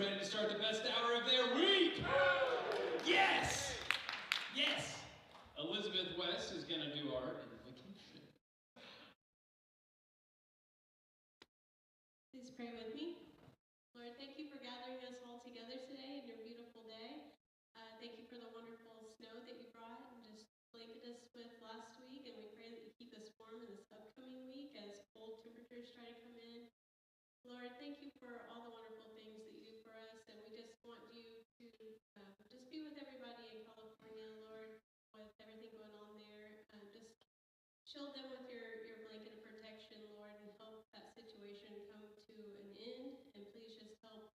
ready to start the best hour of their week? Yes! Yes! Elizabeth West is going to do our invocation. Please pray with me. Lord, thank you for gathering us all together today in your beautiful day. Thank you for the wonderful snow that you brought and just blanketed us with last week. And we pray that you keep us warm in this upcoming week as cold temperatures try to come in. Lord, thank you for all the wonderful things that you do for us. And we just want you to just be with everybody in California, Lord, with everything going on there. Just shield them with your blanket of protection, Lord, and help that situation come to an end. And please just help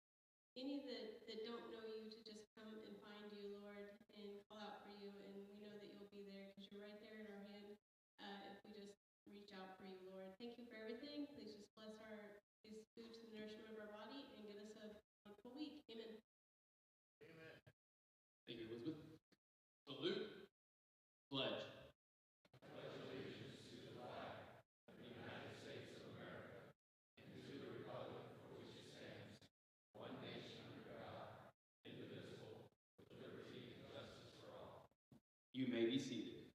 any that don't know you to just come and find you, Lord, and call out for you. And we know that you'll be there because you're right there in our hand if we just reach out for you, Lord. Thank you for everything. Please just bless these foods and nourishment of our body and give us a wonderful week. Amen. Amen. Thank you, Elizabeth. Salute. Pledge. You may be seated.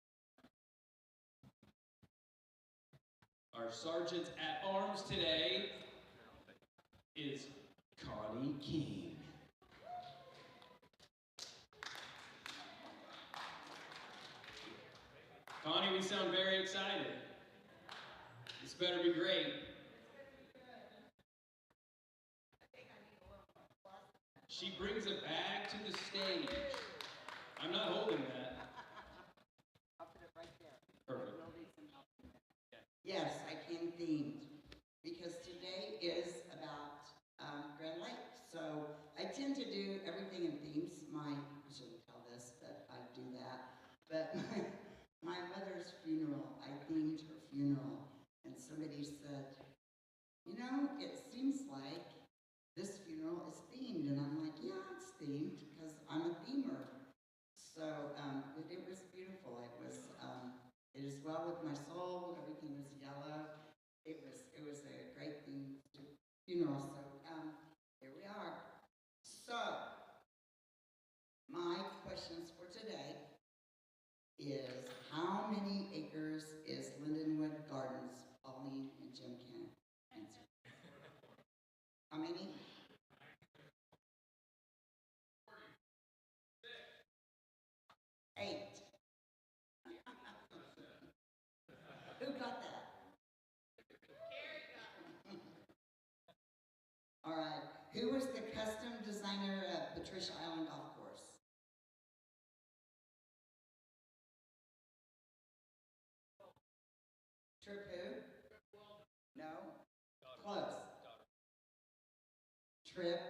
Our sergeant at arms today is Connie King. Connie, we sound very excited. This better be great. She brings a bag to the stage. I'm not holding that. I'll put it right there. Perfect. Yes, I came themed because today is about Grand Lake. So I tend to do everything in themes. I shouldn't tell this, but I do that. But my mother's funeral, I themed her funeral. And somebody said, you know, it seems like this funeral is themed. And I'm like, yeah, it's themed because I'm a themer. So it was beautiful. It is well with my soul. Everything was yellow. It was a great funeral. So here we are. So my questions for today is how many acres is Lindenwood Gardens? Pauline and Jim can answer. How many? 8. Who got that? All right. Who was the custom designer at Patricia Island Golf Course? Trip who? No? Close. Trip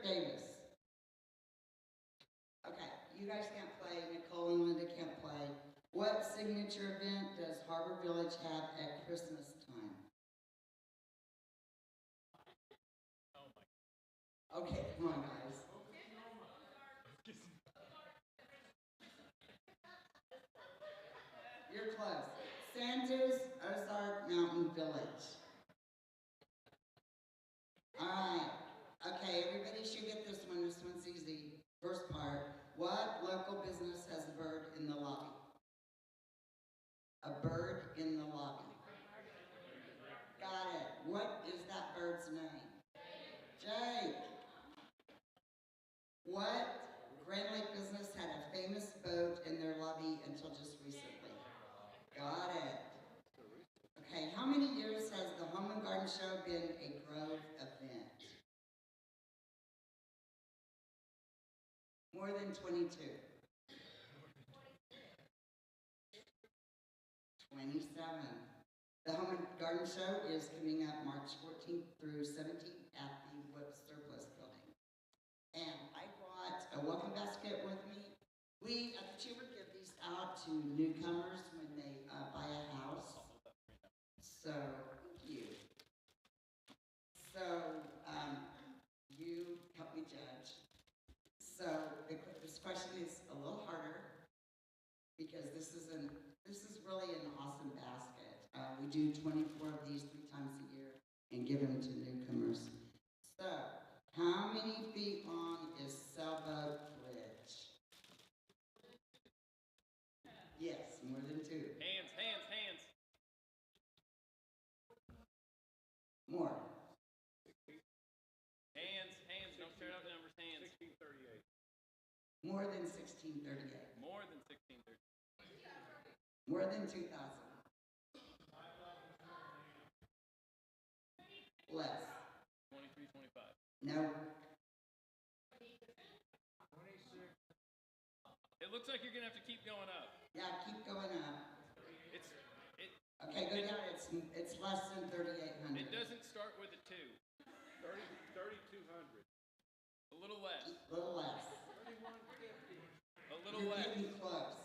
Davis. Okay, you guys can't play. Nicole and Linda can't play. What signature event does Harbor Village have at Christmas time? Okay, come on, guys. You're close. Santa's Ozark Mountain Village. All right. Okay, everybody should get this one. This one's easy. First part. What local business has a bird in the lobby? A bird in the lobby. Got it. What is that bird's name? Jake. What Grand Lake business had a famous boat in their lobby until just recently? Got it. Okay, how many years has the Home and Garden Show been a Grove event? More than 22. 27. The Home and Garden Show is coming up March 14th through 17th at the Whip Surplus Building. And I brought a welcome basket with me. We at the Chamber give these out to newcomers when they buy a house. So, thank you. So, you help me judge. So, this question is a little harder because this is really an awesome basket. We do 24 of these 3 times a year and give them to newcomers. So, How many feet long is Sailboat Bridge? Yes, more than 2. Hands, hands, hands. More. Hands, hands. Don't shout out numbers. Hands. 1638. More than 1638. More than 1630. More than 2,000. Less. 2325. No. It looks like you're gonna have to keep going up. Yeah, keep going up. Okay, go down. It's less than 3,800. It doesn't start with a 2. 3200. A little less. A little less. 3150. A little You're less. getting close.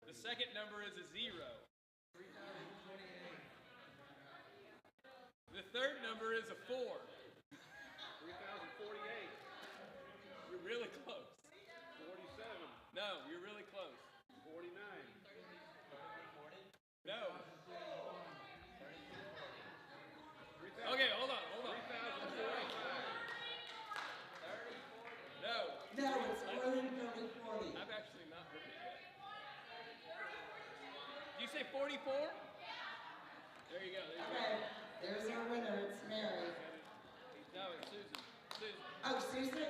The second number is a 0. 3028. The third number is a 4. 3048. You're really close. 47. No, you're really close. 49. No. Okay, hold on. 3045. No. No, it's more than 3040. I've actually not heard it yet. Did you say 44? There you go. Okay, there's our winner. It's Mary. No, it's Susan. Oh, Susan?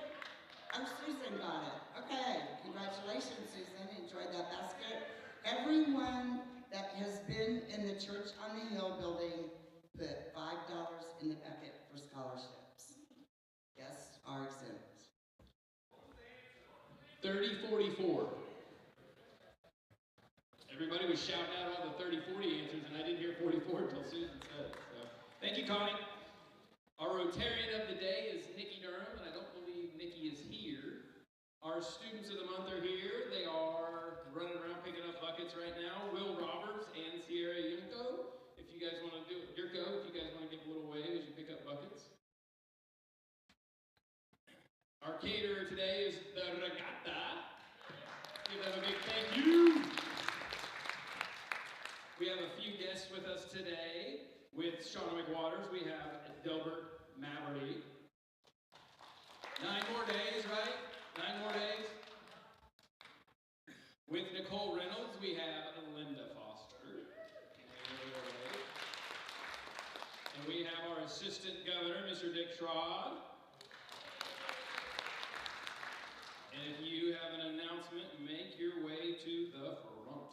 Oh, Susan got it. Okay, congratulations, Susan. Enjoyed that basket. Everyone that has been in the Church on the Hill building put $5 in the bucket for scholarships. Guests are exempt. 3044. Everybody was shouting out all the 30-40 answers, and I didn't hear 44 until Susan said it. So, thank you, Connie. Our Rotarian of the day is Nikki Durham, and I don't believe Nikki is here. Our students of the month are here. They are running around picking up buckets right now. Will Roberts and Sierra Yurko. If you guys want to do it, Yurko, if you guys want to give a little wave as you pick up buckets. Our caterer today is the Regatta. Give them a big thank you. We have a few guests with us today. With Shauna McWaters, we have Delbert Mabry. 9 more days, right? 9 more days. With Nicole Reynolds, we have Linda Foster. And we have our Assistant Governor, Mr. Dick Schrod. And if you have an announcement, make your way to the front.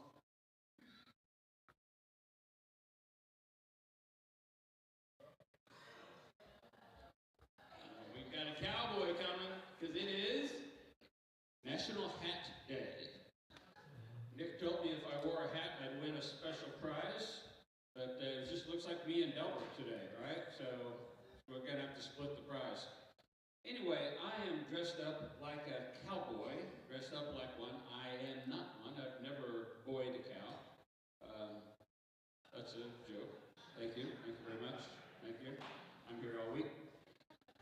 We've got a cowboy coming, because it is National Hat Day. Nick told me if I wore a hat, I'd win a special prize, but it just looks like me and Delbert today, right? So we're going to have to split the prize. Anyway, I am dressed up like a cowboy, dressed up like one. I am not one. I've never boyed a cow. That's a joke. Thank you. Thank you very much. Thank you. I'm here all week.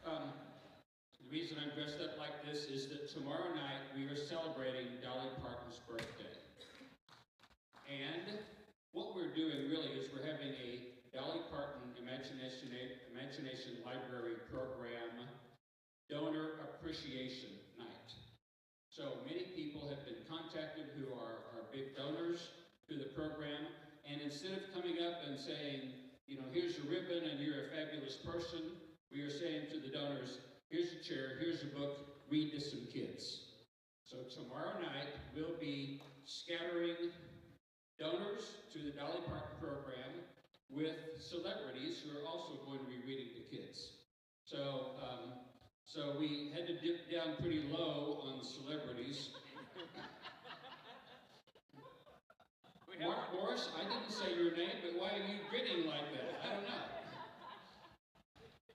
The reason I'm dressed up like this is that tomorrow night we are celebrating Dolly Parton's birthday. And what we're doing really is we're having a Dolly Parton Imagination Library program donor appreciation night. So many people have been contacted who are big donors to the program, and instead of coming up and saying, you know, here's your ribbon and you're a fabulous person, we are saying to the donors, here's a chair, here's a book, read to some kids. So tomorrow night we'll be scattering donors to the Dolly Parton program with celebrities who are also going to be reading to kids. So we had to dip down pretty low on celebrities. Mark Morris, I didn't say your name, but why are you grinning like that? I don't know.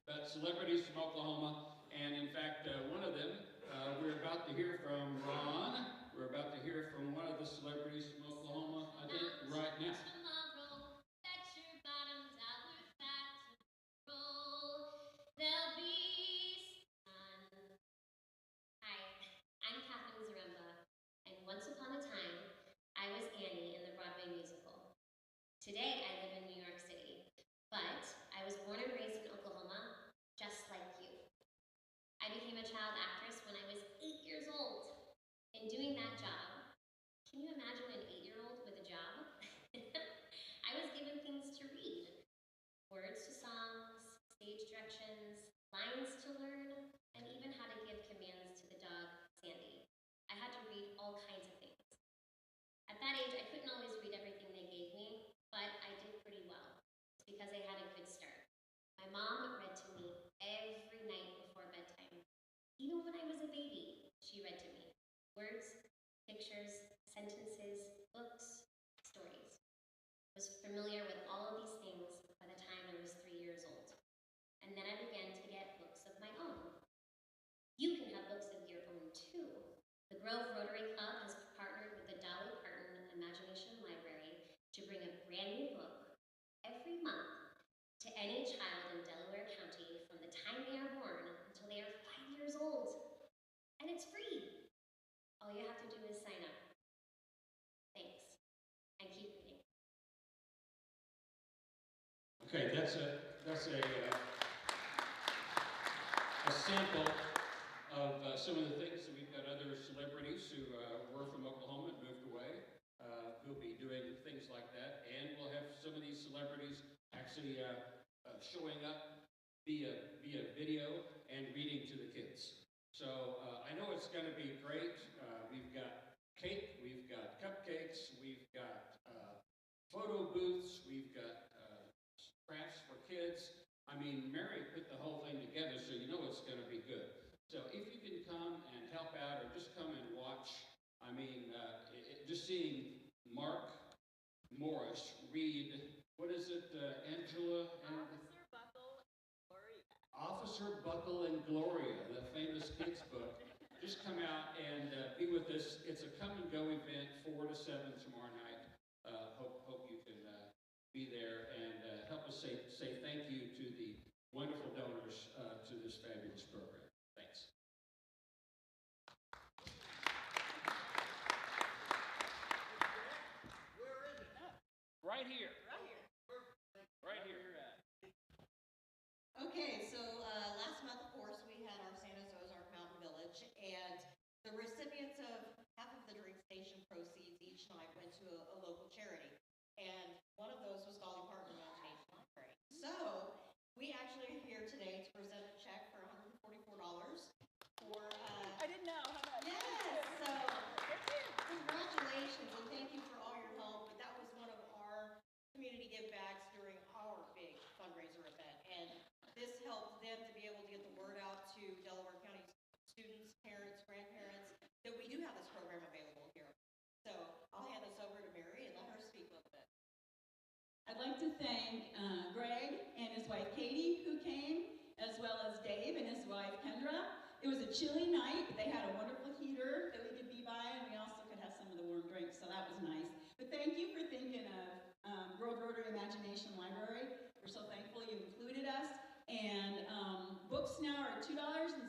But celebrities from Oklahoma, and in fact, one of them, we're about to hear from Ron. We're about to hear from one of the celebrities from Oklahoma, I think, right now. Today, I live in New York City, but I was born and raised sentences, books, stories. I was familiar with all of these things by the time I was 3 years old. And then I began to get books of my own. You can have books of your own too. The Grove Rotary Club has partnered with the Dolly Parton Imagination Library to bring a brand new book every month to any child in Delaware County from the time they are born until they are 5 years old. And it's free. All you have to do is sign up. Thanks. And keep reading. Okay, that's a sample of some of the things that we've got other celebrities who were from Oklahoma and moved away who'll be doing things like that, and we'll have some of these celebrities actually showing up via video and reading to the kids. So I know it's going to be great. We've got cake, we've got cupcakes, we've got photo booths, we've got crafts for kids. I mean, Mary put the whole thing together, so you know it's going to be good. So if you can come and help out or just come and watch, I mean, just seeing Mark Morris read, what is it, Angela? Officer Buckle and Gloria, the famous kids book. Just come out and be with us. It's a come and go event, 4 to 7 tomorrow night. Hope you can be there and help us say thank you to the wonderful donors to this fabulous program. Thanks. Where is it? Right here. Right here you're at. Okay, so last month, of course, we had our Santa's Ozark Mountain Village, and the recipients of half of the drink station proceeds each night went to a local charity. And one of those was Dolly Parton Imagination Library. So we actually are here today to present a check for $144 for I didn't know how much. yes, so congratulations and thank you for all your help. But that was one of our community give backs during our big fundraiser event, and this helped them to be able to get the word out to Delaware County students, parents, grandparents, that we do have this program available here. So I'll hand this over to Mary and let her speak a little bit. I'd like to thank Greg and his wife Katie who came, as well as Dave and his wife Kendra. It was a chilly night, but they had a wonderful heater that we could be by, and we also could have some of the warm drinks, so that was nice. But thank you for thinking of Grove Rotary Imagination Library. We're so thankful you included us. And books now are $2.60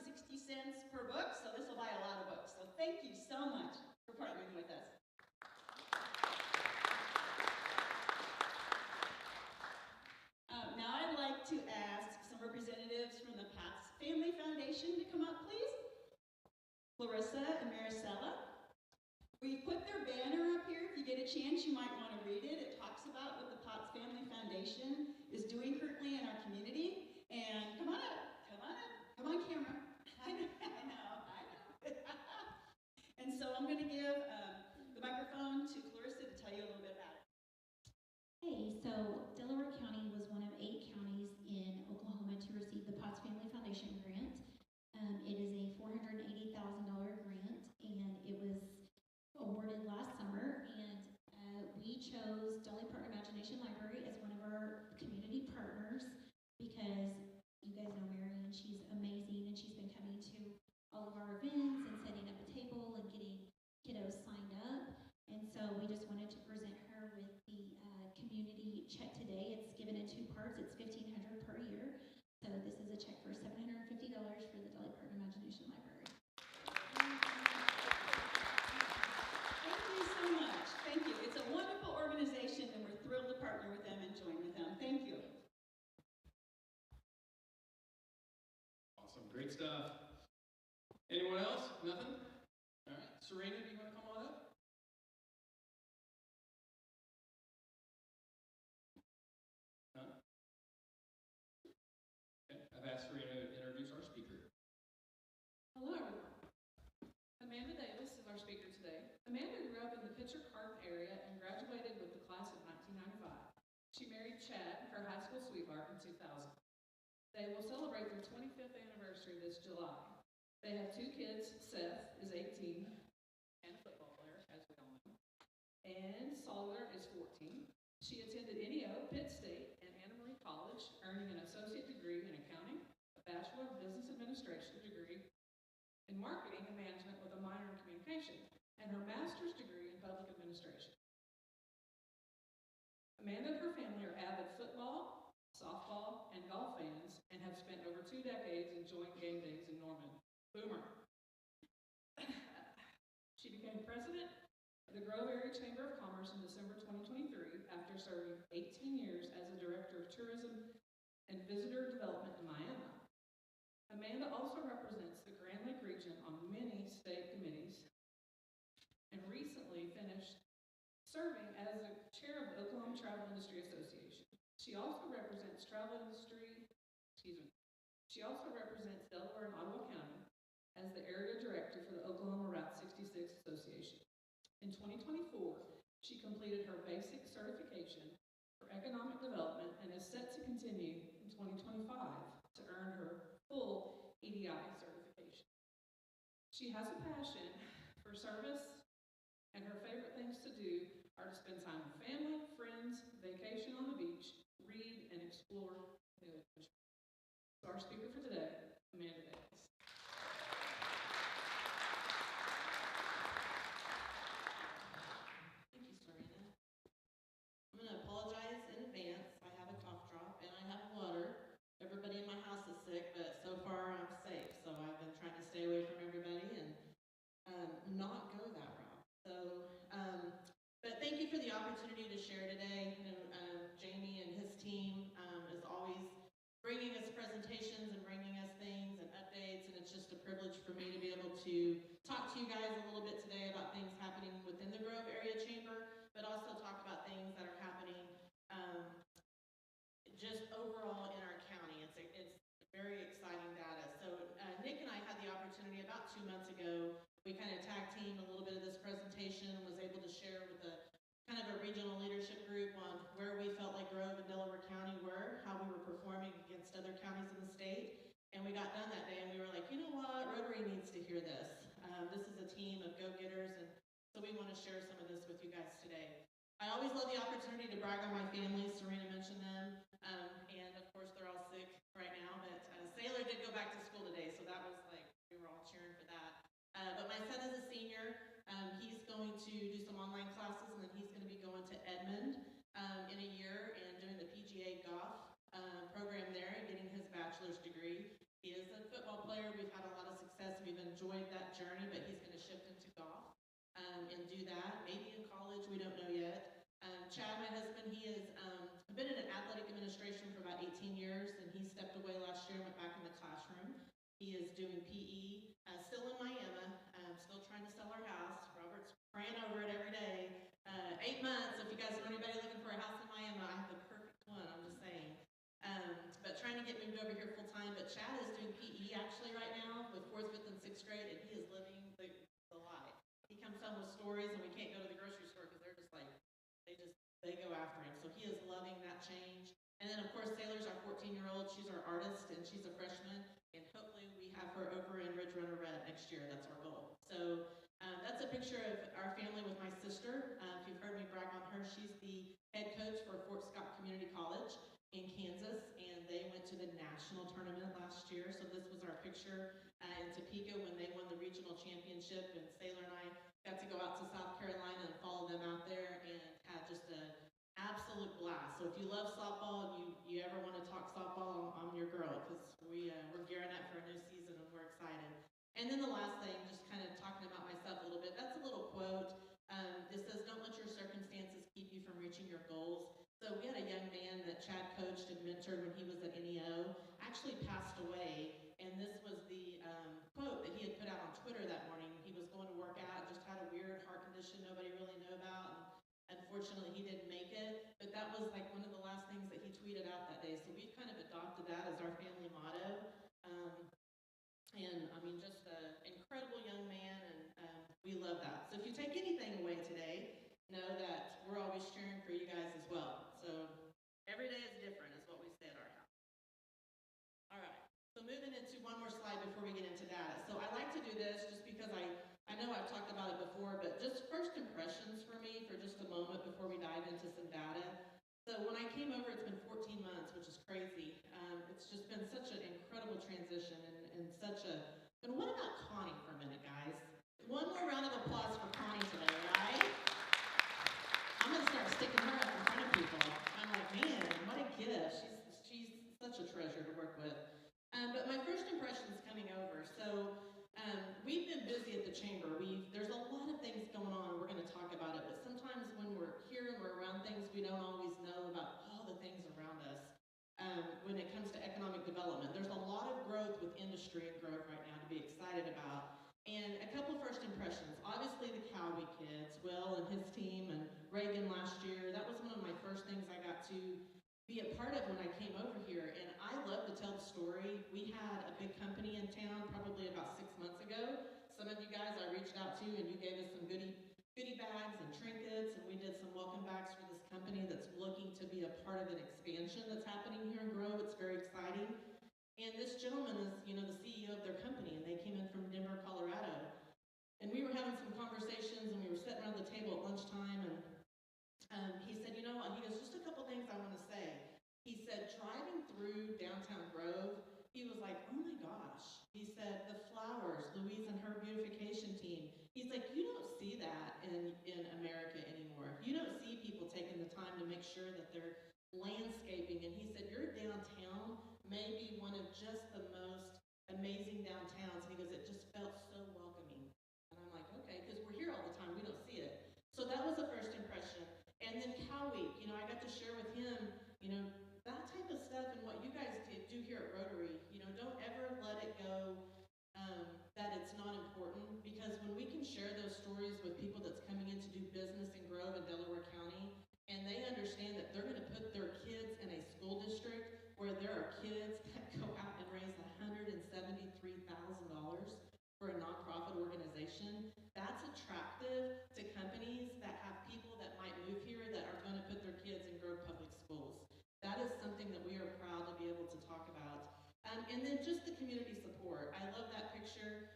per book, so this will buy a lot of books. So thank you so much for partnering with us. Now I'd like to ask some representatives from the Pat's Family Foundation to come up, please. Clarissa and Maricela. We put their banner up here. If you get a chance, you might want to read it. It talks about what the Potts Family Foundation is doing currently in our community. And come on up, come on up, come on camera. I know. And so I'm going to give the microphone to Clarissa to tell you a little bit about it. Hey, so Delaware County was one of 8 counties in Oklahoma to receive the Potts Family Foundation grant. It is a $480,000 grant, and it was awarded last summer, and we chose Dolly Parton Imagination Library as one of our community partners because you guys know Marion, she's amazing, and she's been coming to all of our events and setting up a table and getting kiddos signed up. And so we just wanted to present her with the community check today. It's given in 2 parts. It's $1,500 per year. So this is a check for $750 for the Dolly Parton Imagination Library. Thank you so much. Thank you. It's a wonderful organization, and we're thrilled to partner with them and join with them. Thank you. Awesome, great stuff. Anyone else? Nothing? All right, Serena, do you want to come on up? No? Okay, I've asked Serena to introduce our speaker. Hello, everyone. Amanda Davis is our speaker today. Amanda grew up in the Pitcher Carton area and graduated with the class of 1995. She married Chad, her high school sweetheart, in 2000. They will celebrate their 25th anniversary this July. They have 2 kids. Seth is 18 and a football player, as we all know. Solider is 14. She attended NEO, Pitt State, and Anna Marie College, earning an associate degree in accounting, a Bachelor of Business Administration degree in marketing and management with a minor in communication, and her master's degree in public administration. Amanda and her family are avid football, softball, and golf fans and have spent over 2 decades enjoying game days in Norman. Boomer. She became president of the Grove Area Chamber of Commerce in December 2023 after serving 18 years as a director of tourism and visitor development in Miami. Amanda also represents the Grand Lake region on many state committees and recently finished serving as the chair of the Oklahoma Travel Industry Association. She also represents She also represents Delaware and Ottawa County as the area director for the Oklahoma Route 66 Association. In 2024, she completed her basic certification for economic development and is set to continue in 2025 to earn her full EDI certification. She has a passion for service, and her favorite things to do are to spend time with family, friends, vacation on the beach, read, and explore new adventures. So our speaker for today, Amanda Davis. Thank you, Serena. I'm going to apologize in advance. I have a cough drop and I have water. Everybody in my house is sick, but so far I'm safe. So I've been trying to stay away from everybody and not go that route. So, but thank you for the opportunity to share today. Jamie and his team is always bringing us presentations and bringing us things and updates, and it's just a privilege for me to be able to talk to you guys a little bit today about things happening within the Grove Area Chamber, but also talk about things that are happening just overall in our county. It's very exciting data. So Nick and I had the opportunity about 2 months ago. We kind of tag teamed a little bit of this presentation and was able to share with a kind of a regional leadership group on where we felt like Grove and Delaware County were, how we were performing against other counties in the state. And we got done that day and we were like, you know what, Rotary needs to hear this. This is a team of go-getters, and so we want to share some of this with you guys today. I always love the opportunity to brag on my family. Serena mentioned them, and of course they're all sick right now, but Sailor did go back to school today, so that was like, we were all cheering for that. But my son is a senior. He's going to do some online classes, and then he's going to be going to Edmond in a year and doing the PGA golf program there and getting his bachelor's degree. He is a football player. We've had a lot of success. We've enjoyed that journey, but he's going to shift into golf and do that. Maybe in college, we don't know yet. Chad, my husband, he has been in athletic administration for about 18 years, and he stepped away last year and went back in the classroom. He is doing PE, still in Miami, still trying to sell our house. Robert's praying over it every day. 8 months, if you guys know anybody looking for a house in Miami, I have the perfect one, I'm just saying. But trying to get moved over here full time. But Chad is doing PE actually right now with 4th, 5th, and 6th grade, and he is living the life. He comes home with stories, and we can't go to the grocery store because they're just like, they go after him. So he is loving that change. And then, of course, Sailor's our 14-year-old. She's our artist, and she's a freshman. And hopefully we have her over in Ridge Runner Red next year. That's our goal. So that's a picture of our family with my sister. If you've heard me brag on her, she's the head coach for Fort Scott Community College in Kansas, and they went to the national tournament last year. So this was our picture in Topeka when they won the regional championship, and Sailor and I got to go out to South Carolina and follow them out there and had just an absolute blast. So if you love softball, you ever want to talk softball, I'm your girl, because we're gearing up for a new season and we're excited. And then the last thing, just kind of talking about myself a little bit, that's a little quote. It says, don't let your circumstances keep you from reaching your goals. So we had a young man that Chad coached and mentored when he was at NEO, actually passed away, and this was the quote that he had put out on Twitter that morning. He was going to work out, just had a weird heart condition nobody really knew about, and unfortunately he didn't make it, but that was like one of the last things that he tweeted out that day. So we've kind of adopted that as our family motto. And I mean, just an incredible young man, and we love that. So if you take anything away today, know that we're always cheering for you guys as well. So every day is different is what we say at our house. All right, so moving into one more slide before we get into data. So I like to do this just because I know I've talked about it before, but just first impressions for me for just a moment before we transition and such a, and what about Connie for a minute, guys? One more round of applause for Connie today, right? I'm gonna start sticking her up in front of people. I'm like, man, what a gift. She's such a treasure to work with. But my first impressions coming over. So we've been busy at the chamber. There's a lot of things going on. We're going to talk about it. But sometimes when we're here and we're around things, we don't always know about all the things around us. When it comes to economic development, there's a lot of growth with industry and growth right now to be excited about. And a couple first impressions. Obviously the Cowie kids, Will and his team, and Reagan last year. That was one of my first things I got to be a part of when I came over here, and I love to tell the story. We had a big company in town probably about 6 months ago. Some of you guys I reached out to, and you gave us some goodie bags and trinkets, and we did some welcome backs for this company that's looking to be a part of an expansion that's happening here in Grove. It's very exciting. And this gentleman is, the CEO of their company, and they came in from Denver, Colorado. And we were having some conversations, and we were sitting around the table at lunchtime, and he said, he goes, just a couple things I want to say. He said, driving through downtown Grove, he was like, oh my gosh. He said, the flowers, Louise and her beautification team. He's like, you don't see that in America anymore. You don't see people taking the time to make sure that they're landscaping. And he said, your downtown may be one of just the most amazing downtowns. And he goes, it just felt so welcoming. And I'm like, okay, because we're here all the time. We don't see it. So that was the first impression. And then Cow Week, I got to share with him, that type of stuff and what you guys do here at Rotary. Don't ever let it go that it's not important, because when we can share those stories with people that's coming in to do business in Grove and Delaware County, and they understand that they're going to put their kids in a school district where there are kids that go out and raise $173,000 for a nonprofit organization, that's attractive to companies that have people that might move here that are going to put their kids in Grove Public Schools. That is something that we are proud to be able to talk about. And then just the community support. I love that picture.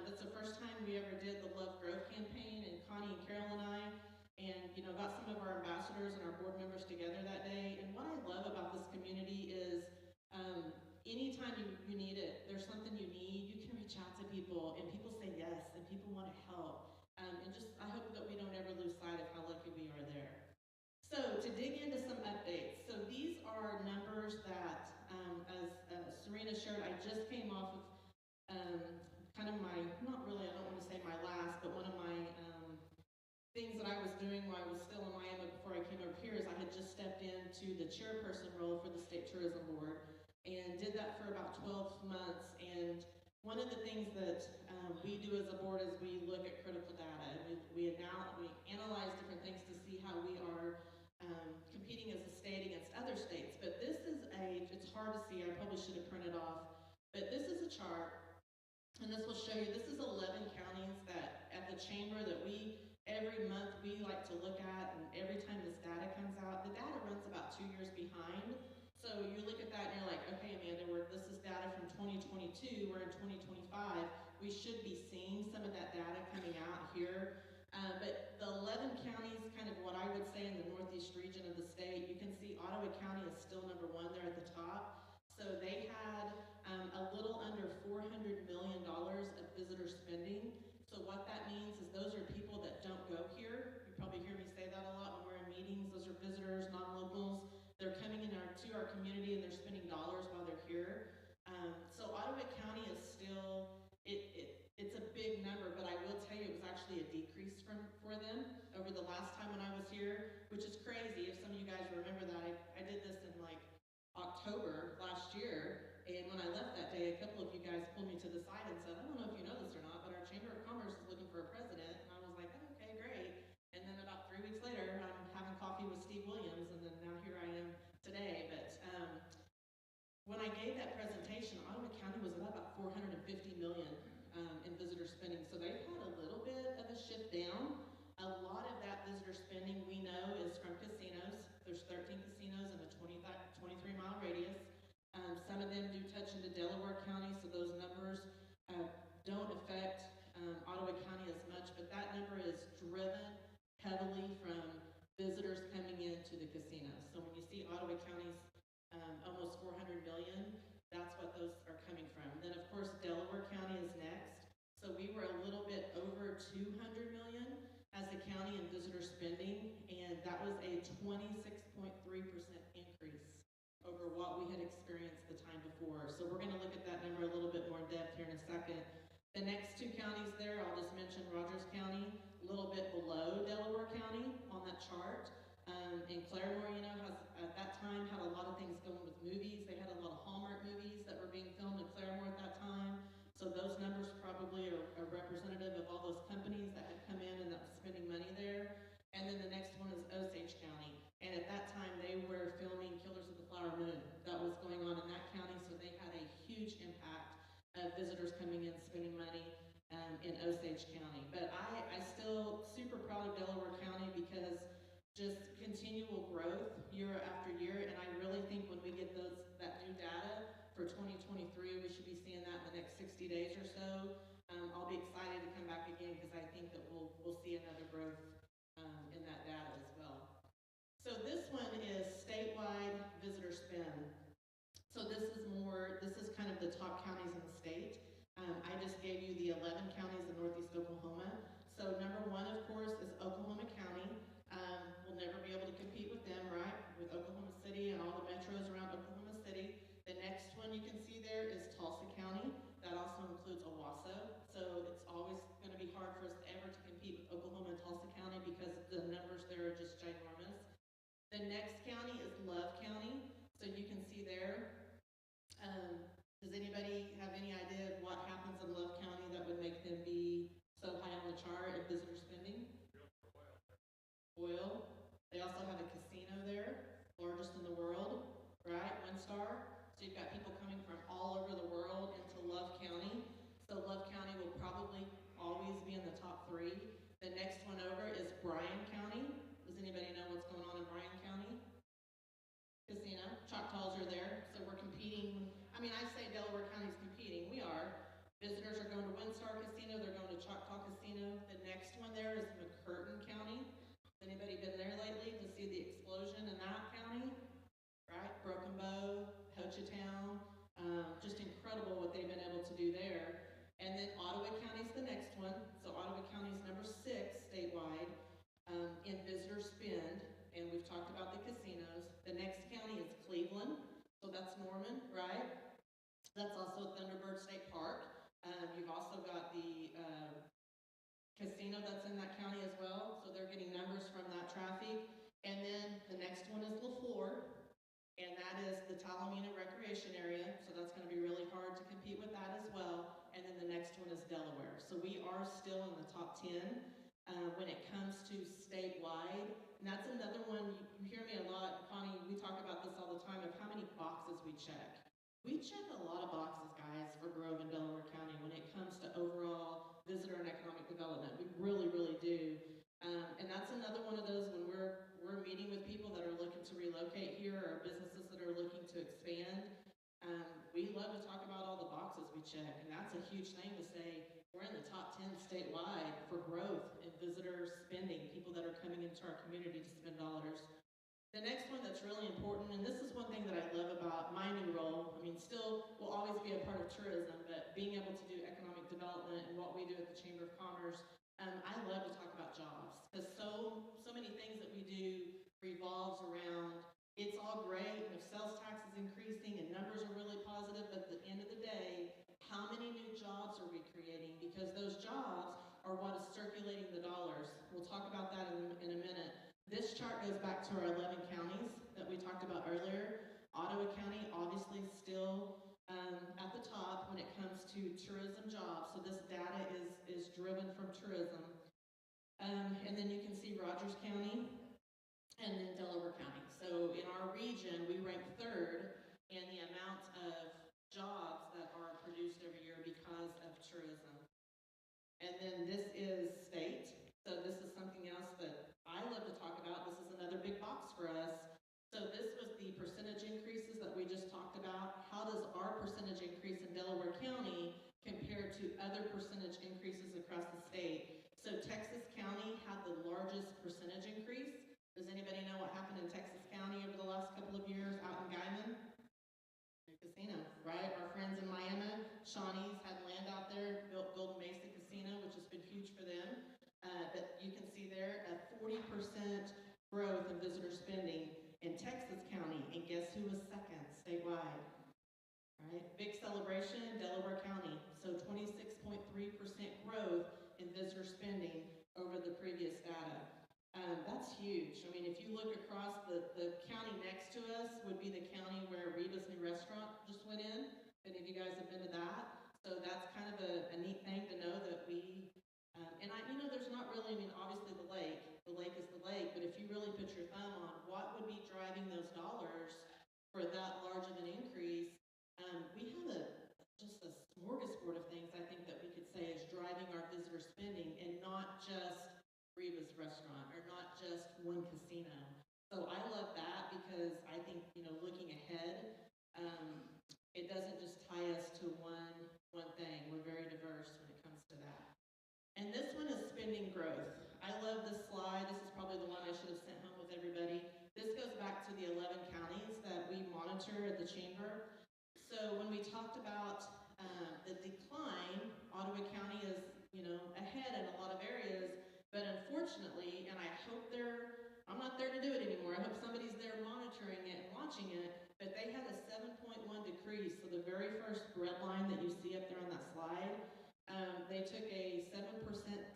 That's the first time we ever did the Love Grove campaign, and Connie and Carol and I, got some of our ambassadors and our board members together that day. And what I love about this community is anytime you need it, there's something you need, you can reach out to people, and people say yes, and people want to help. I hope that we don't ever lose sight of how lucky we are there. So to dig into some updates. So these are numbers that, as Serena shared, I just came off of kind of my, not really, I don't want to say my last, but one of my things that I was doing while I was still in Miami before I came over here is I had just stepped into the chairperson role for the State Tourism Board, and did that for about 12 months. And one of the things that we do as a board is we look at critical data. We analyze different things to see how we are competing as a state against other states. But this is it's hard to see, I probably should have printed off, but this is a chart, and this will show you, this is 11 counties that at the chamber that every month we like to look at, and every time this data comes out, the data runs about 2 years behind. So you look at that and you're like, okay, Amanda, this is data from 2022, we're in 2025. We should be seeing some of that data coming out here. But the 11 counties, kind of what I would say in the northeast region of the state, you can see Ottawa County is still number one there at the top. So they had a little under $400 million of visitor spending. So what that means is those are people that don't go here. You probably hear me say that a lot when we're in meetings. Those are visitors, non-locals. They're coming to our community, and they're spending dollars while they're here. So Ottawa County is still, it's a big number, but I will tell you it was actually a decrease for them over the last time when I was here, which is crazy. If some of you guys remember that, I did this in like October last year, and when I left that day, a couple of you guys pulled me to the side and said, I don't know if you know this or not, but our Chamber of Commerce is looking for a president. And I was like, oh, okay, great. And then about 3 weeks later, I'm having coffee with Steve Williams, and then now here I am today. But when I gave that presentation, Ottawa County was at about $450 million in visitor spending. So they've had a little bit of a shift down. A lot of that visitor spending we know is from casinos. There's 13 casinos in a 23-mile radius. Some of them do touch into Delaware County, so those numbers don't affect Ottawa County as much, but that number is driven heavily from visitors coming into the casinos. So when you see Ottawa County's almost $400 million, That's what those are coming from. Then, of course, Delaware County is next. So we were a little bit over 200 million as a county in visitor spending, and that was a 26.3% increase over what we had experienced the time before. So we're going to look at that number a little bit more in depth here in a second. The next two counties there, I'll just mention Rogers County, a little bit below Delaware County on that chart. And Claremore, you know, has at that time had a lot of things going with movies. They had a lot of Hallmark movies that were being filmed in Claremore at that time. So those numbers probably are representative of all those companies that had come in and that was spending money there. And then the next one is Osage County. And at that time, they were filming Killers of the Flower Moon. That was going on in that county, so they had a huge impact of visitors coming in, spending money in Osage County. But I still super proud of Delaware County because just continual growth year after year, and I really think when we get that new data for 2023, we should be seeing that in the next 60 days or so. I'll be excited to come back again because I think that we'll see another growth in that data as well. So this one is statewide visitor spend. So this is kind of the top counties in the state. I just gave you the 11 counties in Northeast Oklahoma. So number one, of course, is Oklahoma County. We'll never be able to compete with them, right? With Oklahoma City and all the metros around Oklahoma City. The next one you can see there is Tulsa County. That also includes Owasso. So it's always going to be hard for us ever to compete with Oklahoma and Tulsa County because the numbers there are just ginormous. The next county is Love County. So you can see there. Does anybody have any idea of what happens in Love County that would make them be so high on the chart of visitor spending? Oil. They also have a casino there, largest in the world, right? One star. So you've got people coming from all over the world into Love County. So Love County will probably always be in the top 3. The next one over is Bryan County. Does anybody know what's going on in Bryan County? Casino. Choctaws are there, so we're competing. I mean, I say Delaware County's competing. We are. Visitors are going to Windstar Casino. They're going to Choctaw Casino. The next one there is McCurtain County. Has anybody been there lately to see the explosion in that county? Right? Broken Bow, Hochatown. Just incredible what they've been able to do there. And then Ottawa County's the next one. So Ottawa County's number 6 statewide in visitor spend. And we've talked about the casinos. The next county is Cleveland. So that's Norman, right? That's also Thunderbird State Park. You've also got the casino that's in that county as well. So they're getting numbers from that traffic. And then the next one is LaFleur. And that is the Talamina Recreation Area. So that's going to be really hard to compete with that as well. And then the next one is Delaware. So we are still in the top 10 when it comes to statewide. And that's another one, you hear me a lot, Connie, we talk about this all the time of how many boxes we check. We check a lot of boxes, guys, for Grove and Delaware County when it comes to overall visitor and economic development. We really, really do. And that's another one of those when we're meeting with people that are looking to relocate here or businesses that are looking to expand. We love to talk about all the boxes we check, and that's a huge thing to say. We're in the top 10 statewide for growth in visitor spending, people that are coming into our community to spend dollars. The next one that's really important, and this is one thing that I love about my new role, I mean, still will always be a part of tourism, but being able to do economic development and what we do at the Chamber of Commerce, I love to talk about jobs, because so many things that we do revolves around, it's all great, and if sales tax is increasing and numbers are really positive, but at the end of the day, how many new jobs are we creating? Because those jobs are what is circulating the dollars. We'll talk about that in a minute. This chart goes back to our 11 counties that we talked about earlier. Ottawa County obviously still at the top when it comes to tourism jobs. So this data is driven from tourism. And then you can see Rogers County and then Delaware County. So in our region, we rank 3rd in the amount of jobs that are produced every year because of tourism. And then this is state. So this is something else that I love to talk about. This is another big box for us. So this was the percentage increases that we just talked about. How does our percentage increase in Delaware County compare to other percentage increases across the state? So Texas County had the largest percentage increase. Does anybody know what happened in Texas County over the last couple of years out in Guyman? Casino, right? Shawnee's had land out there, built Golden Mesa Casino, which has been huge for them. But you can see there a 40% growth in visitor spending in Texas County, and guess who was second statewide? Right? Big celebration in Delaware County, so 26.3% growth in visitor spending over the previous data. That's huge. I mean, if you look across the county next to us would be the county where Reba's new restaurant just went in. If any of you guys have been to that. So that's kind of a neat thing to know that we, there's not really, obviously the lake is the lake, but if you really put your thumb on what would be driving those dollars for that large of an increase, we have just a smorgasbord of things I think that we could say is driving our visitor spending, and not just Reba's restaurant or not just one casino. So I love that because I think, looking ahead, it doesn't just tie us to one thing. We're very diverse when it comes to that. And this one is spending growth. I love this slide. This is probably the one I should have sent home with everybody. This goes back to the 11 counties that we monitor at the chamber. So when we talked about the decline, Ottawa County is, ahead in a lot of areas, but unfortunately, and I hope I'm not there to do it anymore. I hope somebody's there monitoring it and watching it, but they had a 7.1 decrease. So the very first red line that you see up there on that slide, they took a 7%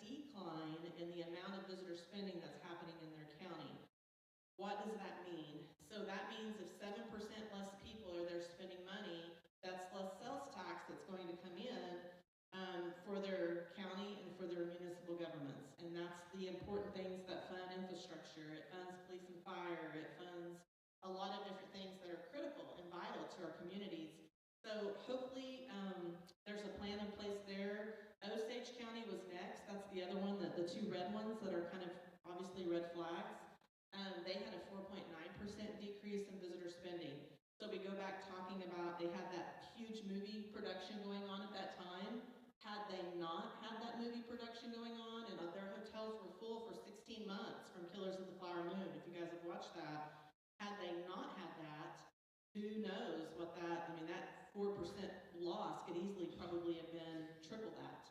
decline in the amount of visitor spending that's happening in their county. What does that mean? So that means if 7% less people are there spending money, that's less sales tax that's going to come in for their county and for their municipal governments. And that's the important things that fund infrastructure. It funds police and fire. It funds a lot of different things that are critical and vital to our communities. So hopefully there's a plan in place there. Osage County was next. That's the other one, the two red ones that are kind of obviously red flags. They had a 4.9% decrease in visitor spending. So we go back talking about they had that huge movie production going on at that time. Had they not had that movie production going on, and their hotels were full for 16 months from Killers of the Flower Moon, if you guys have watched that, had they not had that, who knows what that 4% loss could easily probably have been triple that,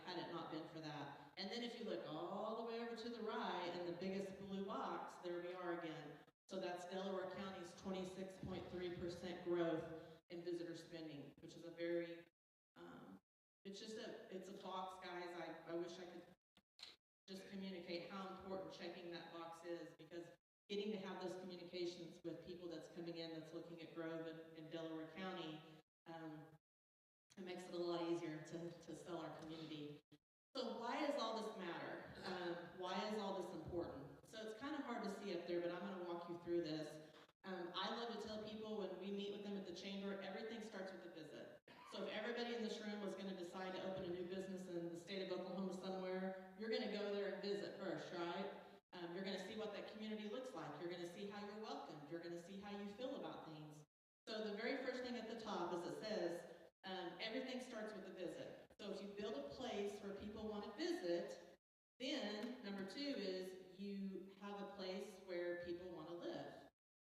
had it not been for that. And then if you look all the way over to the right, in the biggest blue box, there we are again. So that's Delaware County's 26.3% growth in visitor spending, which is a very, it's a box, guys. I wish I could just communicate how important checking that box is, because getting to have those communications with people that's coming in, that's looking at growth in Delaware County, it makes it a lot easier to sell our community. So why does all this matter? Why is all this important? So it's kind of hard to see up there, but I'm going to walk you through this. I love to tell people when we meet with them at the chamber, everything starts with a visit. So if everybody in this room was going to decide to open a new business in the state of Oklahoma somewhere, you're going to go there and visit first, right? You're going to see what that community looks like. You're going to see how you're welcomed. You're going to see how you feel about things. So the very first thing at the top is it says, everything starts with a visit. So if you build a place where people want to visit, then number two is you have a place where people want to live.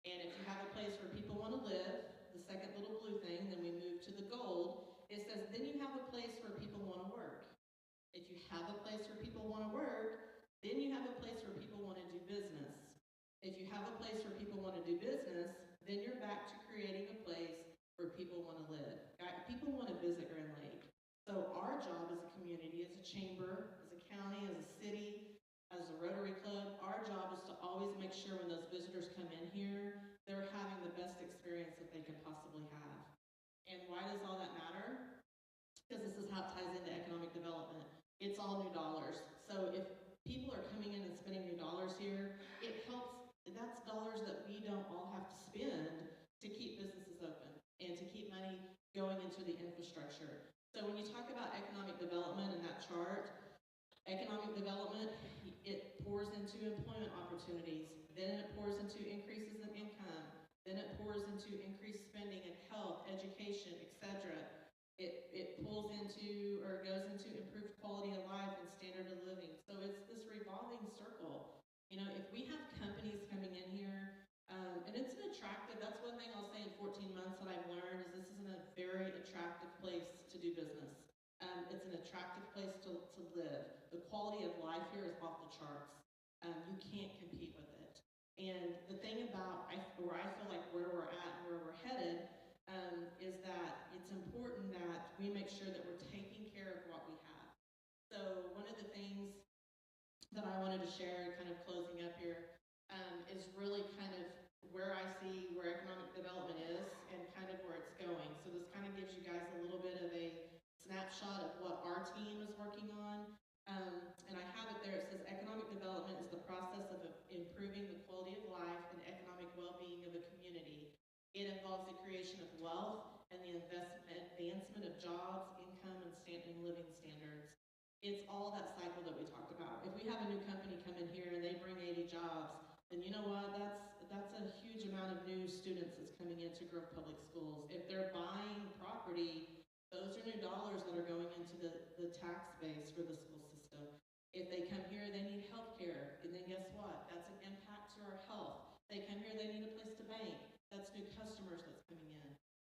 And if you have a place where people want to live, the second little blue thing, then we move to the gold, it says then you have a place where people want to work. If you have a place where people want to work, then you have a place where people want to do business. If you have a place where people want to do business, then you're back to creating a place where people want to live. People want to visit Grand Lake. So our job as a community, as a chamber, as a county, as a city, as a Rotary Club, our job is to always make sure when those visitors come in here, they're having the best experience that they can possibly have. And why does all that matter? Because this is how it ties into economic development. It's all new dollars. So if people are coming in and spending new dollars here, it helps. That's dollars that we don't all have to spend to keep businesses open and to keep money going into the infrastructure. So when you talk about economic development in that chart, economic development, it pours into employment opportunities, then it pours into increases in income, then it pours into increased spending in health, education, etc. It pulls into or goes into improved quality of life and standard of living. So it's this revolving circle. You know, if we have companies coming in here, And it's an attractive, that's one thing I'll say in 14 months that I've learned is this is a very attractive place to do business. It's an attractive place to live. The quality of life here is off the charts. You can't compete with it. And the thing about where I feel like where we're at and where we're headed is that it's important that we make sure that we're taking care of what we have. So one of the things that I wanted to share, kind of closing up here, is really kind of where I see where economic development is and kind of where it's going. So this kind of gives you guys a little bit of a snapshot of what our team is working on. And I have it there. It says economic development is the process of improving the quality of life and economic well-being of a community. It involves the creation of wealth and the advancement of jobs, income, and living standards. It's all that cycle that we talked about. If we have a new company come in here and they bring 80 jobs, then you know what? That's a huge amount of new students that's coming into Grove Public Schools. If they're buying property, those are new dollars that are going into the tax base for the school system. If they come here, they need health care, and then guess what? That's an impact to our health. They come here, they need a place to bank. That's new customers that's coming in.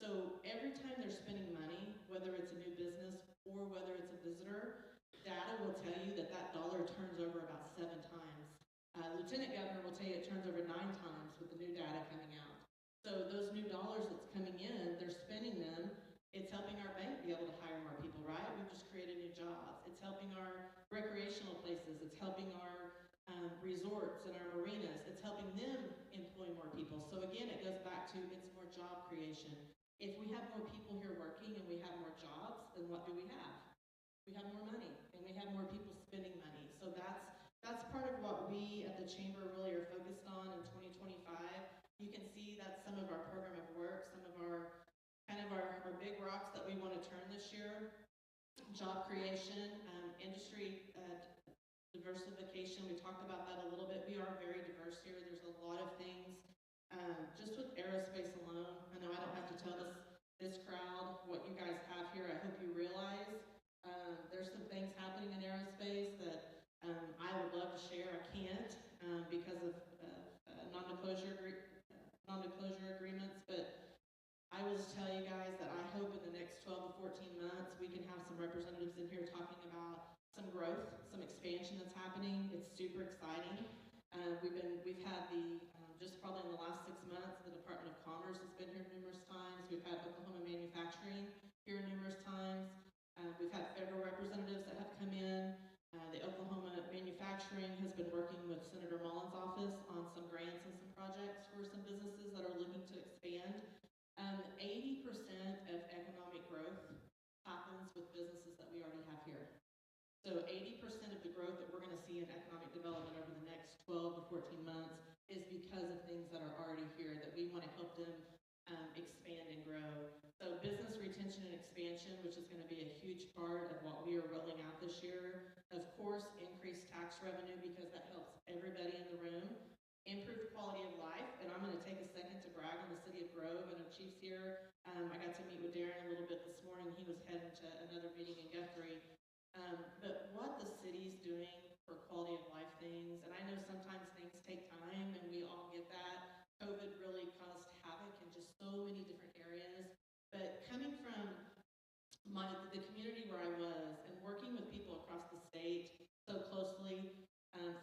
So every time they're spending money, whether it's a new business or whether it's a visitor, data will tell you that that dollar turns over about 7 times. Lieutenant Governor will tell you it turns over 9 times with the new data coming out. So those new dollars that's coming in, they're spending them. It's helping our bank be able to hire more people, right? We've just created new jobs. It's helping our recreational places. It's helping our resorts and our marinas. It's helping them employ more people. So again, it goes back to it's more job creation. If we have more people here working and we have more jobs, then what do we have? We have more money and we have more people spending money. So that's part of what we at the Chamber really are focused on in 2025. You can see that's some of our program of work, some of our our big rocks that we want to turn this year. Job creation, industry diversification. We talked about that a little bit. We are very diverse here. There's a lot of things. Just with aerospace alone, I know I don't have to tell this crowd what you guys have here. I hope you realize there's some things happening in aerospace that I would love to share. I can't because of non-disclosure agreements, but I will just tell you guys that I hope in the next 12 to 14 months we can have some representatives in here talking about some growth, some expansion that's happening. It's super exciting. We've had just probably in the last 6 months, the Department of Commerce has been here numerous times. We've had Oklahoma Manufacturing here numerous times. We've had federal representatives that have come in. The Oklahoma Manufacturing has been working with Senator Mullen's office on some grants and some projects for some businesses that are looking to expand. 80% of economic growth happens with businesses that we already have here. So 80% of the growth that we're going to see in economic development over the next 12 to 14 months is because of things that are already here that we want to help them expand and grow. So business retention and expansion, which is going to be a huge part of what we are rolling out this year. Of course, increased tax revenue because that helps everybody in the room. Improved quality of life, and I'm going to take a second to brag on the city of Grove. I know Chief's here. I got to meet with Darren a little bit this morning. He was heading to another meeting in Guthrie. But what the city's doing for quality of life things, and I know sometimes things take time, and we all get that. COVID really caused havoc in just so many different areas. But coming from the community where I was and working with people across the state so closely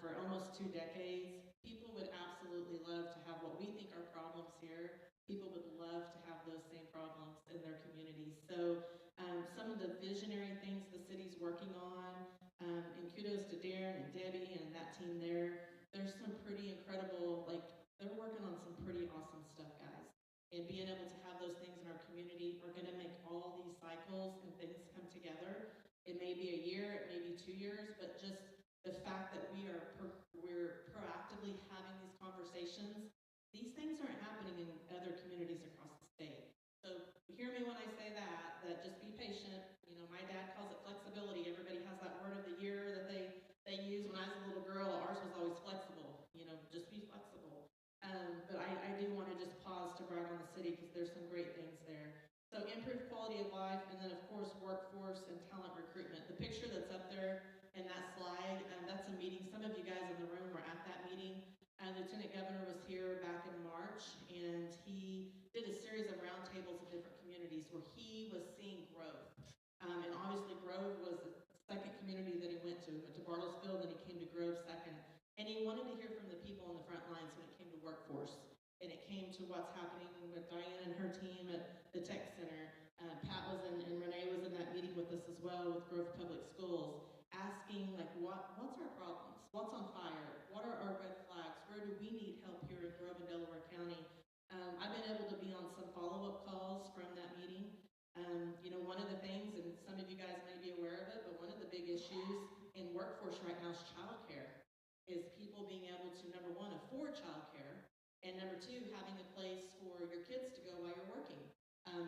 for almost 2 decades, people would absolutely love to have what we think are problems here. People would love to have those same problems in their communities. So some of the visionary things the city's working on, and kudos to Darren and Debbie and that team there. There's some pretty incredible, they're working on some pretty awesome stuff, guys. And being able to have those things in our community are going to make all these cycles and things come together. It may be a year, it may be 2 years, but just the fact that we're proactively having these conversations, these things aren't happening in other communities across the state. So hear me when I say that just be patient. You know, my dad calls it flexibility. Everybody has that word of the year that they use. When I was a little girl, ours was always flexible. You know, just be flexible. But I do want to just pause to brag on the city because there's some great things there. So improved quality of life, and then of course workforce and talent recruitment. The picture that's up there in that slide, that's a meeting. Some of you guys in the room were at that meeting. Lieutenant Governor was here back in March, obviously Grove was the second community that he went to. He went to Bartlesville, then he came to Grove second. And he wanted to hear from the people on the front lines when it came to workforce. And it came to what's happening with Diane and her team at the tech center. Pat was in, and Renee was in that meeting with us as well with Grove Public Schools, asking like, what's our problems? What's on fire? What are our red flags? Where do we need help here in Grove and Delaware County? I've been able to be on some follow-up calls from that meeting. You know, one of the things, and some of you guys may be aware of it, but one of the big issues in workforce right now is childcare. Is people being able to, number one, afford childcare, and number two, having a place for your kids to go while you're working.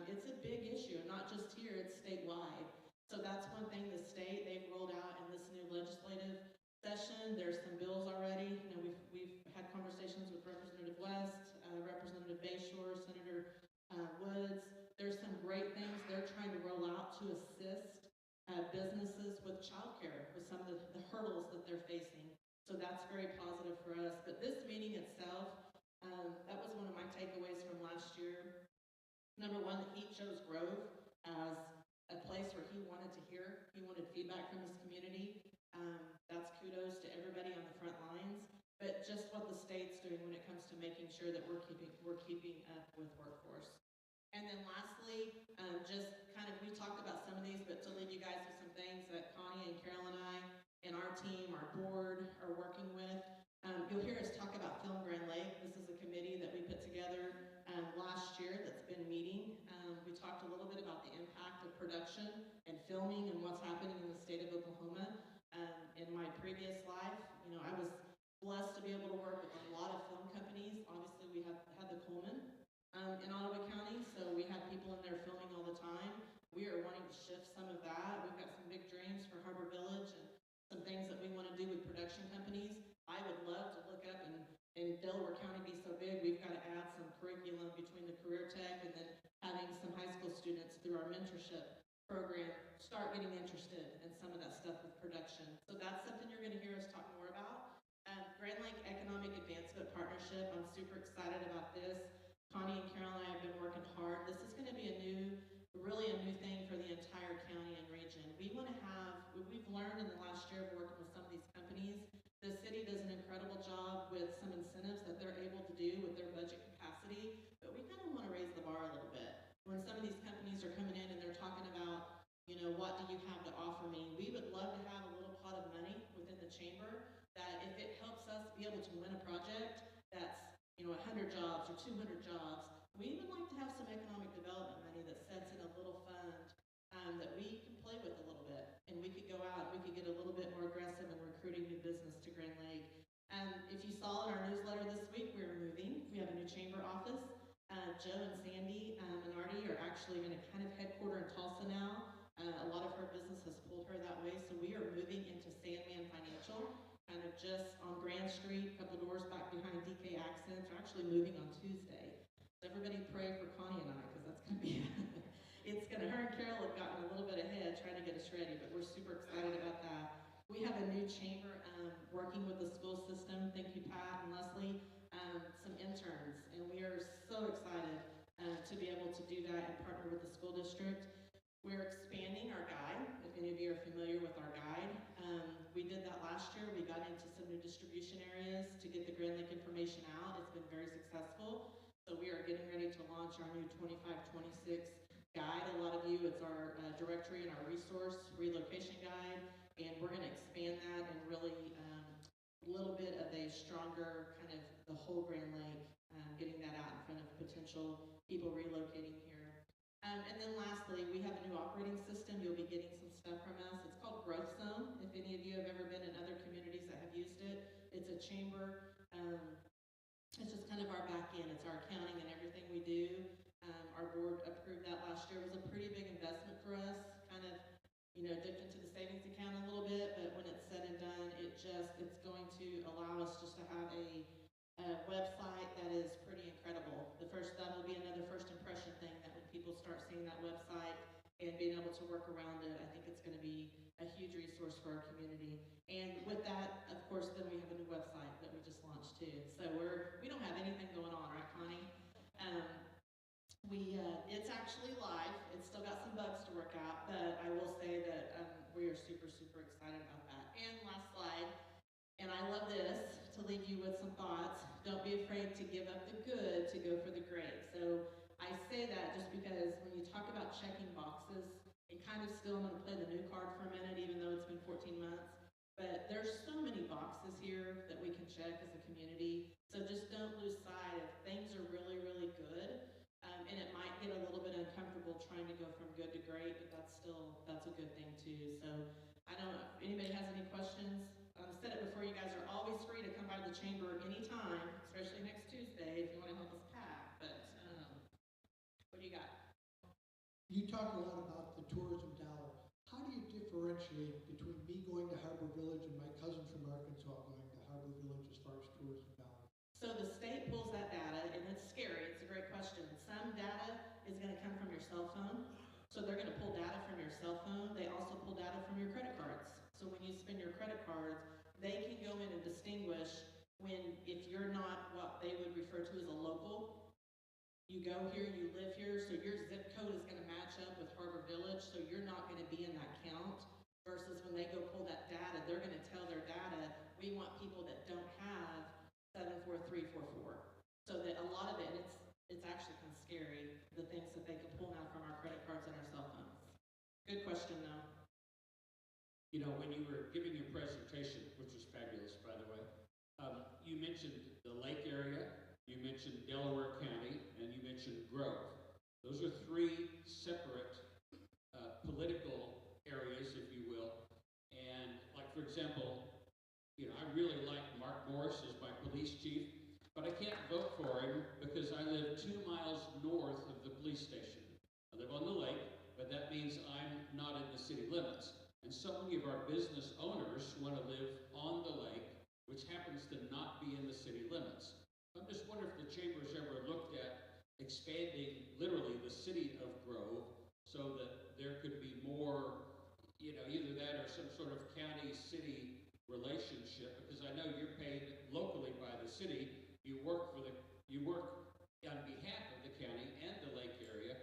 It's a big issue, not just here, it's statewide. So that's one thing the state, they've rolled out in this new legislative session. There's some bills already. You know, we've had conversations with Representative West, Representative Bayshore, Senator Woods. There's some great things they're trying to roll out to assist businesses with childcare, with some of the hurdles that they're facing. So that's very positive for us. But this meeting itself, that was one of my takeaways from last year. Number one, he chose Grove as a place where he wanted to hear. He wanted feedback from his community. That's kudos to everybody on the front lines. But just what the state's doing when it comes to making sure that we're keeping up with workforce. And then lastly, just kind of, we talked about some of these, but to leave you guys with some things that Connie and Carol and I and our team, our board, are working with. You'll hear us talk about Film Grand Lake. This is a committee that we put together last year that's been meeting. We talked a little bit about the impact of production and filming and what's happening in the state of Oklahoma. In my previous life, you know, I was blessed to be able to work with a lot of film companies. Obviously, we had the Coleman in Ottawa County, so we have people in there filming all the time. We are wanting to shift some of that. We've got some big dreams for Harbor Village and some things that we want to do with production companies. I would love to look up and Delaware County be so big, we've got to add some curriculum between the career tech and then having some high school students through our mentorship program start getting interested in some of that stuff with production. So that's something you're going to hear us talk more about. Grand Lake Economic Advancement Partnership, I'm super excited about this. Connie and Carol and I have been working hard. This is going to be really a new thing for the entire county and region. We want to have, we've learned in the last year of working with some of these companies, the city does an incredible job with some incentives that they're able to do with their budget capacity, but we kind of want to raise the bar a little bit. When some of these companies are coming in and they're talking about, you know, what do you have to offer me? We would love to have a little pot of money within the chamber that if it helps us be able to win a project that's, you know, 100 jobs or 200 jobs, we would like to have some economic development money that sets in a little fund that we can play with a little bit. And we could go out, we could get a little bit more aggressive in recruiting new business to Grand Lake. If you saw in our newsletter this week, we're moving. We have a new chamber office. Joe and Sandy Minardi are actually going to kind of headquarter in Tulsa now. A lot of her business has pulled her that way. So we are moving into Sandman Financial, kind of just on Grand Street, a couple doors back behind DK Accents. We're actually moving on Tuesday. So everybody pray for Connie and I, because that's going to be, her and Carol have gotten a little bit ahead trying to get us ready, but we're super excited about that. We have a new chamber working with the school system. Thank you, Pat and Leslie. Some interns, and we are so excited to be able to do that and partner with the school district. We're expanding our guide, if any of you are familiar with our guide. We did that last year. We got into some new distribution areas to get the Grand Lake information out. It's been very successful. So we are getting ready to launch our new 25-26 guide. A lot of you, it's our directory and our resource relocation guide, and we're going to expand that and really a little bit of a stronger kind of the whole Grand Lake, getting that out in front of potential people relocating here. And then lastly, we have a new operating system. You'll be getting some stuff from us. It's called Growth Zone. If any of you have ever been in other communities that have used it, it's a chamber. It's just kind of our back end. It's our accounting and everything we do. Our board approved that last year. It was a pretty big investment for us, kind of, you know, dipped into the savings account a little bit, but when it's said and done, it's going to allow us just to have a website that is pretty incredible. That will be another first impression thing, that when people start seeing that website and being able to work around it, I think it's going to be a huge resource for our community. And with that, of course, then we have a new website that we just launched too. So we don't have anything going on, right, Connie? It's actually live. It's still got some bugs to work out, but I will say that we are super, super excited about that. And last slide, and I love this, to leave you with some thoughts. Don't be afraid to give up the good to go for the great. So I say that just because when you talk about checking boxes, and kind of still, I'm going to play the new card for a minute, even though it's been 14 months, but there's so many boxes here that we can check as a community. So just don't lose sight if things are really, really good. And it might get a little bit uncomfortable trying to go from good to great, but that's a good thing too. So I don't know if anybody has any questions. Said it before, you guys are always free to come by the chamber anytime, especially next Tuesday if you want to help us pack. But what do you got? You talk a lot about the tourism dollar. How do you differentiate between me going to Harbor Village and my cousins from Arkansas going to Harbor Village as far as tourism dollar? So the state pulls that data, and it's scary. It's a great question. Some data is going to come from your cell phone. So they're going to pull data from your cell phone. They also pull data from your credit cards. So when you spend your credit cards, they can go in and distinguish if you're not what they would refer to as a local. You go here, you live here, so your zip code is going to match up with Harbor Village, so you're not going to be in that count. Versus when they go pull that data, they're going to tell their data, we want people that don't have 74344. So that a lot of it, it's actually kind of scary, the things that they can pull now from our credit cards and our cell phones. Good question, though. You know, when you were giving your presentation, which was fabulous, by the way, you mentioned the lake area, you mentioned Delaware County, and you mentioned Grove. Those are three separate political areas, if you will. And like, for example, you know, I really like Mark Morris as my police chief, but I can't vote for him because I live 2 miles north of the police station. I live on the lake, but that means I'm not in the city limits. And so many of our business owners want to live on the lake, which happens to not be in the city limits. I'm just wondering if the chamber's ever looked at expanding literally the city of Grove so that there could be more, you know, either that or some sort of county-city relationship, because I know you're paid locally by the city. You work on behalf of the county and the lake area,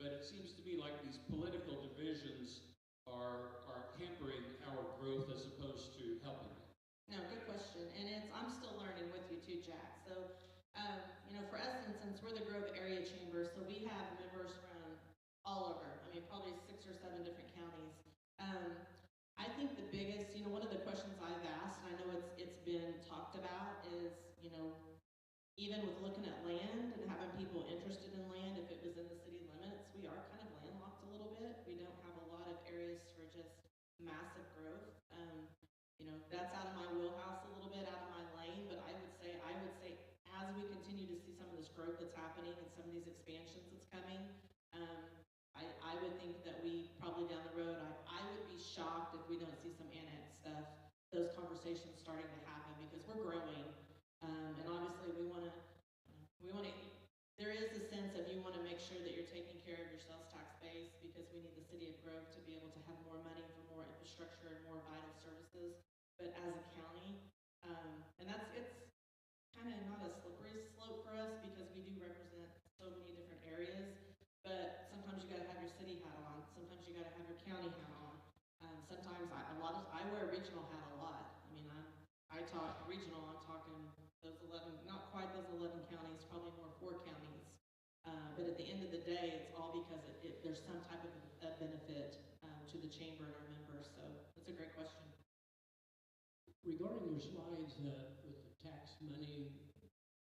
but it seems to me like these political divisions are hampering our growth as opposed to helping it. No, good question. And I'm still learning with you too, Jack. So, you know, for us, since we're the Grove Area Chamber, so we have members from all over. I mean, probably 6 or 7 different counties. I think the biggest, you know, one of the questions I've asked, and I know it's been talked about, is, you know, even with looking at land and having people interested in land, if it was in the city limits, we are kind of landlocked a little bit. We don't have a lot of areas for just massive growth. You know, that's out of my wheelhouse a little bit, out of my lane, but I would say as we continue to see some of this growth that's happening and some of these expansions that's coming, I would think that we probably down the road, I would be shocked if we don't see some annex stuff, those conversations starting to happen, because we're growing. And obviously there is a sense of you want to make sure that you're taking care of your sales tax base, because we need the city of Grove to be able to have more money for more infrastructure and more vital services. But as a county, and it's kind of not a slippery slope for us because we do represent so many different areas, but sometimes you got to have your city hat on, sometimes you got to have your county hat on. Sometimes I wear a regional hat a lot. I mean, I talk regional, I'm talking those 11, not quite those 11 counties, probably more 4 counties. But at the end of the day, it's all because there's some type of a benefit to the chamber and our members. So that's a great question. Regarding your slides with the tax money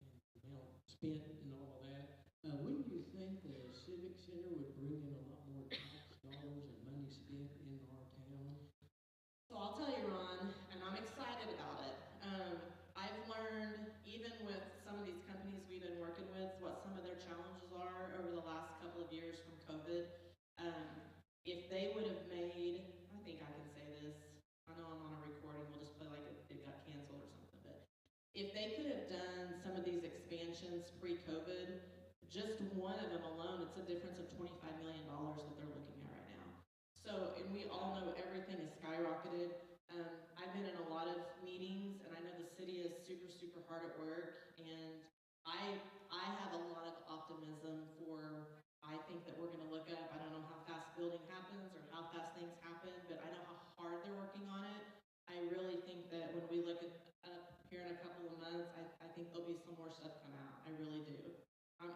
and amount spent and all of that, when do you think the Civic Center would bring in a lot more tax dollars and money spent in our town? So I'll tell you, Ron, and I'm excited about it. I've learned, even with some of these companies we've been working with, what some of their challenges are over the last couple of years from COVID. If they would have made, I think I can say this, I know I'm on a recording, we'll just play like it got canceled or something, but if they could have done some of these expansions pre-COVID, just one of them alone, it's a difference of $25 million that they're looking at right now. So, and we all know everything is skyrocketed. I've been in a lot of meetings, and I know the city is super, super hard at work, and I have a lot of optimism for I think that we're gonna look up, I don't know how fast building happens or how fast things happen, but I know how hard they're working on it. I really think that when we look at up here in a couple of months, I think there'll be some more stuff come out. I really do. I'm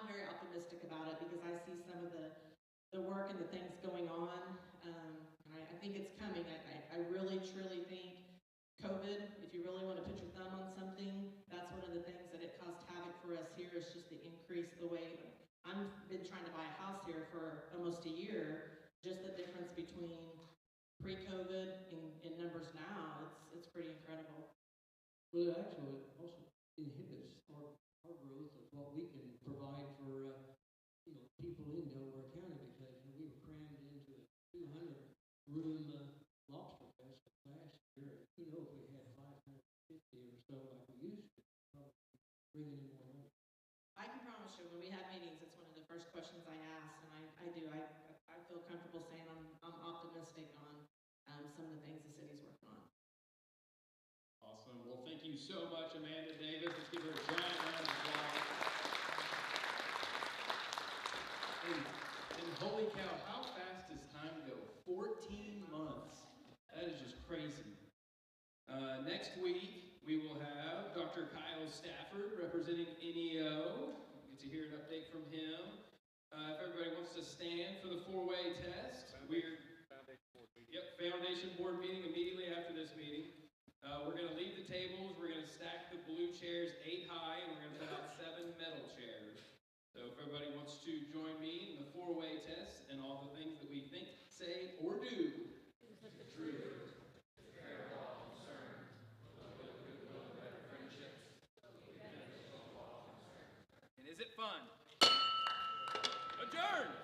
very optimistic about it because I see some of the work and the things going on, and I think it's coming. I really truly think COVID, if you really want to put your thumb on something, that's one of the things that it caused havoc for us here is just the increase the way I've been trying to buy a house here for almost a year. Just the difference between pre-COVID and numbers now, it's pretty incredible. Well, it actually also inhibits our growth of what we can provide for, people in Delaware County because we were crammed into a 200-room lobster fest last year. If we had 550 or so like we used to, probably bringing in more money. I can promise you, when we have meetings, it's one of the first questions I ask, and I do. I feel comfortable saying I'm optimistic on some of the things the city's working on. Awesome. Well, thank you so much, Amanda Davis. Let's give her a giant round of applause. And holy cow, how fast does time go? 14 months. That is just crazy. Next week, we will have Dr. Kyle Stafford representing NEO. Get to hear an update from him. If everybody wants to stand for the four-way test, Foundation Board meeting immediately after this meeting. We're going to leave the tables. We're going to stack the blue chairs 8 high, and we're going to put out 7 metal chairs. So if everybody wants to join me in the four-way test and all the things that we think, say, or do. True. And is it fun? Adjourn!